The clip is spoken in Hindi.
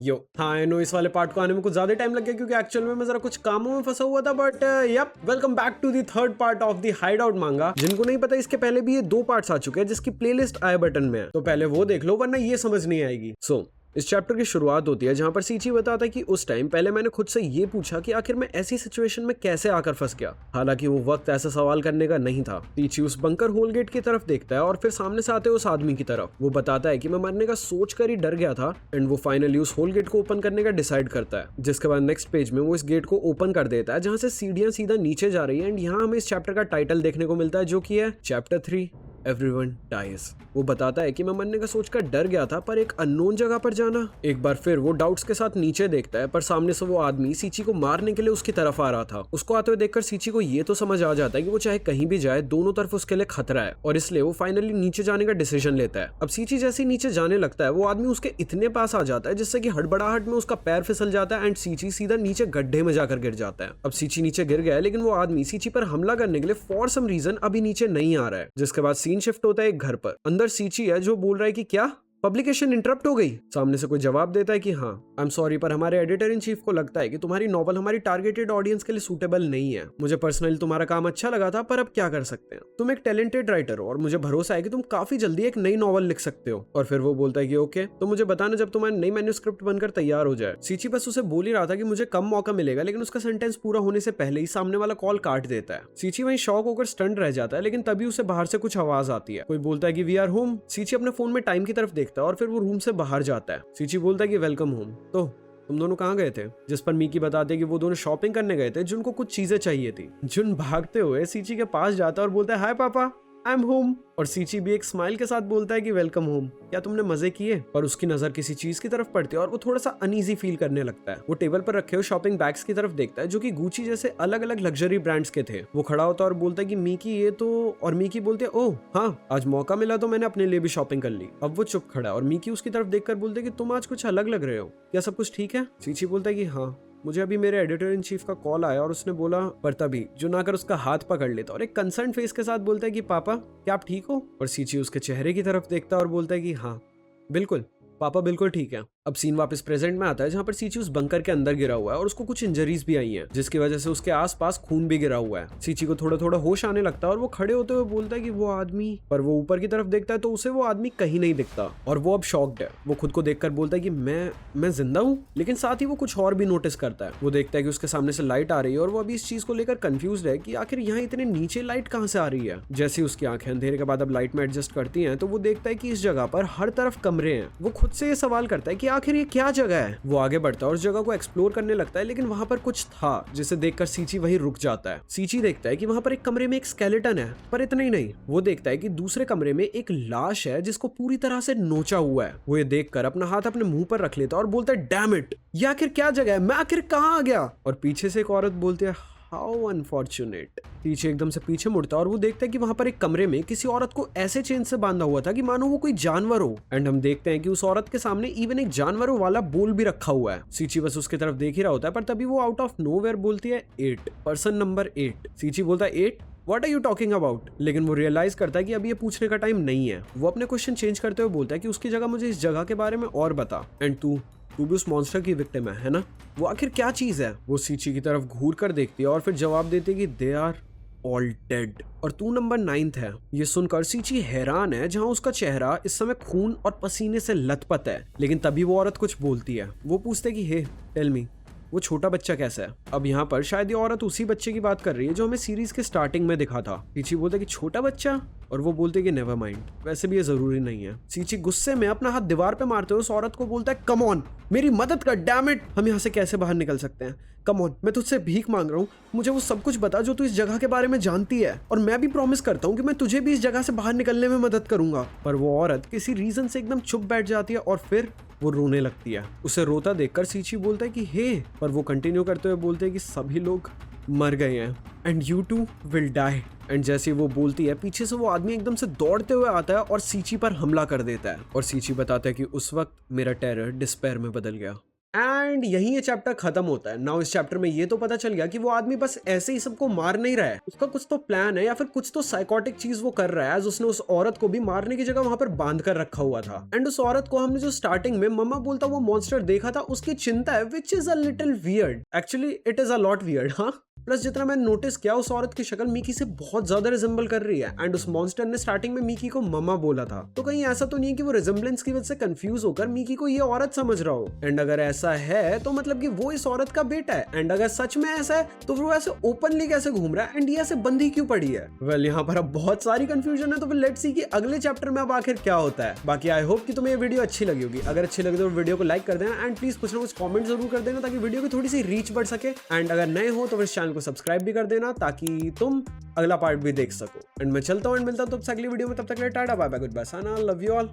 यो हाँ नो इस वाले पार्ट को आने में कुछ ज्यादा टाइम लग गया क्योंकि एक्चुअल में मैं जरा कुछ कामों में फंसा हुआ था but yup welcome back to the third part of the hideout manga. जिनको नहीं पता इसके पहले भी ये 2 पार्ट्स आ चुके हैं जिसकी प्लेलिस्ट आई बटन में है, तो पहले वो देख लो वरना ये समझ नहीं आएगी। सो इस चैप्टर की शुरुआत होती है जहां पर सीची बताता है कि उस टाइम पहले मैंने खुद से ये पूछा कि आखिर मैं ऐसी सिचुएशन में कैसे आकर फंस गया। हालांकि वो वक्त ऐसा सवाल करने का नहीं था। सीची उस बंकर होल गेट की तरफ देखता है और फिर सामने से आते उस आदमी की तरफ। वो बताता है कि मैं मरने का सोच कर ही डर गया था एंड वो फाइनली उस होल गेट को ओपन करने का डिसाइड करता है। जिसके बाद नेक्स्ट पेज में वो इस गेट को ओपन कर देता है जहां से सीढ़ियां सीधा नीचे जा रही है एंड यहाँ हमें इस चैप्टर का टाइटल देखने को मिलता है जो कि है चैप्टर 3 एवरीवन डाइज। वो बताता है कि मैं मरने का सोचकर डर गया था पर एक अननोन जगह पर जाना। एक बार फिर वो डाउट्स के साथ नीचे देखता है पर सामने से वो आदमी सीची को मारने के लिए उसकी तरफ आ रहा था। उसको आते हुए देखकर सीची को ये तो समझ आ जाता है कि वो चाहे कहीं भी जाए दोनों तरफ उसके लिए खतरा है और इसलिए वो फाइनली नीचे जाने का डिसीजन लेता है। अब सीची जैसे ही नीचे जाने लगता है वो आदमी उसके इतने पास आ जाता है जिससे कि हड़बड़ाहट में उसका पैर फिसल जाता है एंड सीची सीधा नीचे गड्ढे में जाकर गिर जाता है। अब सीची नीचे गिर गया है लेकिन वो आदमी सीची पर हमला करने के लिए फॉर सम रीजन अभी नीचे नहीं आ रहा है। जिसके बाद सीन शिफ्ट होता है एक घर पर। अंदर सीची है जो बोल रहा है कि क्या पब्लिकेशन इंटरप्ट हो गई। सामने से कोई जवाब देता है कि हाँ आई एम सॉरी पर हमारे एडिटर इन चीफ को लगता है कि तुम्हारी नॉवल हमारी टारगेटेड ऑडियंस के लिए सूटेबल नहीं है। मुझे पर्सनली तुम्हारा काम अच्छा लगा था पर अब क्या कर सकते हैं। तुम एक टैलेंटेड राइटर हो और मुझे भरोसा है कि तुम काफी जल्दी एक नई नॉवल लिख सकते हो। और फिर वो बोलता है कि ओके तो मुझे बताना जब तुम्हारी नई मैन्यूस्क्रिप्ट बनकर तैयार हो जाए। सीची बस उसे बोल ही रहा था कि मुझे कम मौका मिलेगा लेकिन उसका सेंटेंस पूरा होने से पहले ही सामने वाला कॉल काट देता है। सीची वहीं शॉक होकर स्टंट रह जाता है लेकिन तभी उसे बाहर से कुछ आवाज आती है। कोई बोलता है कि वी आर होम। सीची अपने फोन में टाइम की तरफ देखता है और फिर वो रूम बाहर जाता है। सीची बोलता है कि वेलकम होम। तो तुम दोनों कहाँ गए थे। जिस पर मीकी बताते कि वो दोनों शॉपिंग करने गए थे। जुन को कुछ चीजें चाहिए थी। जुन भागते हुए सीची के पास जाता है और बोलता है हाय पापा आई एम होम। और सीची भी एक स्माइल के साथ बोलता है कि वेलकम होम, क्या तुमने मजे किए। पर उसकी नजर किसी चीज की तरफ पड़ती है और वो थोड़ा सा अनईजी फील करने लगता है। वो टेबल पर रखे हुए शॉपिंग बैग्स की तरफ देखता है जो कि गुची जैसे अलग अलग लग्जरी ब्रांड्स के थे। वो खड़ा होता है और बोलता है कि मीकी ये तो, और मीकी बोलते है ओह हाँ आज मौका मिला तो मैंने अपने लिए भी शॉपिंग कर ली। अब वो चुप खड़ा है और मीकी उसकी तरफ देखकर बोलते कि तुम आज कुछ अलग लग रहे हो, क्या सब कुछ ठीक है। सीची बोलता है कि हाँ मुझे अभी मेरे एडिटर इन चीफ का कॉल आया और उसने बोला, पर तभी जो आकर उसका हाथ पकड़ लेता और एक कंसर्न फेस के साथ बोलता है कि पापा क्या आप ठीक हो। और सीची उसके चेहरे की तरफ देखता है और बोलता है कि हाँ बिल्कुल पापा बिल्कुल ठीक है। अब सीन वापस प्रेजेंट में आता है जहाँ पर सीची उस बंकर के अंदर गिरा हुआ है और उसको कुछ इंजरीज भी आई हैं जिसकी वजह से उसके आसपास खून भी गिरा हुआ है। सीची को थोड़ा थोड़ा होश आने लगता है और वो खड़े होते हुए बोलता है कि वो आदमी, पर वो ऊपर की तरफ देखता है तो उसे वो आदमी कहीं नहीं दिखता और वो अब शॉक्ड है। वो खुद को देखकर बोलता है कि मैं जिंदा हूँ, लेकिन साथ ही वो कुछ और भी नोटिस करता है। वो देखता है कि उसके सामने से लाइट आ रही है और वो अभी इस चीज को लेकर कंफ्यूज है कि आखिर यहाँ इतने नीचे लाइट कहाँ से आ रही है। जैसे उसकी आंखें अंधेरे के बाद अब लाइट में एडजस्ट करती हैं तो वो देखता है कि इस जगह पर हर तरफ कमरे हैं। वो खुद से ये सवाल करता है कि आखिर ये क्या जगह है। वो आगे बढ़ता है और उस जगह को एक्सप्लोर करने लगता है लेकिन वहां पर कुछ था जिसे देखकर सीची वहीं रुक जाता है। सीची देखता है कि वहां पर एक कमरे में एक स्केलेटन है, पर इतना ही नहीं, वो देखता है कि दूसरे कमरे में एक लाश है जिसको पूरी तरह से नोचा हुआ है। वो ये देखकर अपना हाथ अपने मुंह पर रख लेता है और बोलता है डैम इट, ये आखिर क्या जगह है, मैं आखिर कहाँ आ गया। और पीछे से एक औरत बोलती है हाउ अनफॉर्चुनेट। पीछे एकदम से पीछे मुड़ता है और वो देखता है कि वहां पर एक कमरे में किसी औरत को ऐसे चेन से बांधा हुआ था कि मानो वो कोई जानवर हो। एंड हम देखते हैं कि उस औरत के सामने इवन एक जानवरों वाला बोल भी रखा हुआ है। सीची बस उसकी तरफ देख ही रहा होता है पर तभी वो आउट ऑफ नोवेयर बोलती है 8, पर्सन नंबर 8। सीची बोलता है 8 what are you talking about. लेकिन वो रियलाइज करता है कि अभी ये पूछने का टाइम नहीं है। वो अपने क्वेश्चन चेंज करते हुए बोलता है कि उसकी जगह मुझे इस जगह के बारे में और बता एंड तू भी उस मॉन्स्टर की विक्टिम है ना। वो आखिर क्या चीज है। वो सीची की तरफ घूर कर देखती है और फिर जवाब देती है कि दे आर ऑल डेड और तू नंबर 9 है। ये सुनकर सीची हैरान है जहां उसका चेहरा इस समय खून और पसीने से लथपथ है। लेकिन तभी वो औरत कुछ बोलती है। वो पूछते कि हे टेल मी वो छोटा बच्चा कैसा है। अब यहाँ पर शायद ये औरत उसी बच्चे की बात कर रही है जो हमें सीरीज के स्टार्टिंग में दिखा था। सीची बोलता है कि छोटा बच्चा, और वो बोलते कि नेवर माइंड, वैसे भी ये जरूरी नहीं है। सीची गुस्से में अपना हाथ दीवार पे मारते हुए उस औरत को बोलता है कम ऑन मेरी मदद कर, डैम इट, हम यहाँ से कैसे बाहर निकल सकते हैं, कम ऑन मैं तुझसे भीख मांग रहा हूँ, मुझे वो सब कुछ बता जो तू इस जगह के बारे में जानती है और मैं भी प्रॉमिस करता हूँ कि मैं तुझे भी इस जगह से बाहर निकलने में मदद करूंगा। पर वो औरत किसी रीजन से एकदम चुप बैठ जाती है और फिर वो रोने लगती है। उसे रोता देखकर सीची बोलता है कि हे, पर वो कंटिन्यू करते हुए बोलते हैं कि सभी लोग मर गए हैं and you too will die. And जैसे वो बोलती है पीछे से वो आदमी एकदम से दौड़ते हुए आता है और सीची पर हमला कर देता है। और सीची बताता है कि उस वक्त मेरा टेरर डिस्पेयर में बदल गया। एंड यही ये चैप्टर खत्म होता है। नाउ इस चैप्टर में ये तो पता चल गया कि वो आदमी बस ऐसे ही सबको मार नहीं रहा है, उसका कुछ तो प्लान है या फिर कुछ तो साइकोटिक चीज वो कर रहा है, उसने उस औरत को भी मारने की जगह वहां पर बांध कर रखा हुआ था। एंड उस औरत को हमने जो स्टार्टिंग में मम्मा बोलता वो मॉन्स्टर देखा था, उसकी चिंता है, which is a little weird. Actually it is a lot weird. हाँ, प्लस जितना मैंने नोटिस किया उस औरत की शक्ल मिकी से बहुत ज्यादा रिजेंबल कर रही है। एंड उस मॉन्स्टर ने स्टार्टिंग में मिकी को मम्मा बोला था, तो कहीं ऐसा तो नहीं है कि वो रिजेंबलेंस की वजह से कंफ्यूज होकर मिकी को ये औरत समझ रहा हो। एंड अगर ऐसा है तो मतलब कि वो इस औरत का बेटा है। एंड अगर सच में ऐसा है तो वो ऐसे ओपनली कैसे घूम रहा है एंड ये ऐसे बंदी क्यों पड़ी है? वेल, यहाँ पर अब बहुत सारी कंफ्यूजन है, तो फिर लेट्स सी कि अगले चैप्टर में अब आखिर क्या होता है। बाकी आई होप कि तुम्हें ये वीडियो अच्छी लगी होगी। अगर अच्छी लगी तो वीडियो को लाइक कर देना एंड प्लीज कुछ ना कुछ कमेंट जरूर कर देना ताकि वीडियो की थोड़ी सी रीच बढ़ सके। एंड अगर नए हो तो फिर चैनल को सब्सक्राइब भी कर देना ताकि तुम अगला पार्ट भी देख सको। एंड मैं चलता हूँ एंड मिलता हूँ तुमसे अगली वीडियो में। तब तक के लिए tata, bye bye, goodbye, Sana, love you all.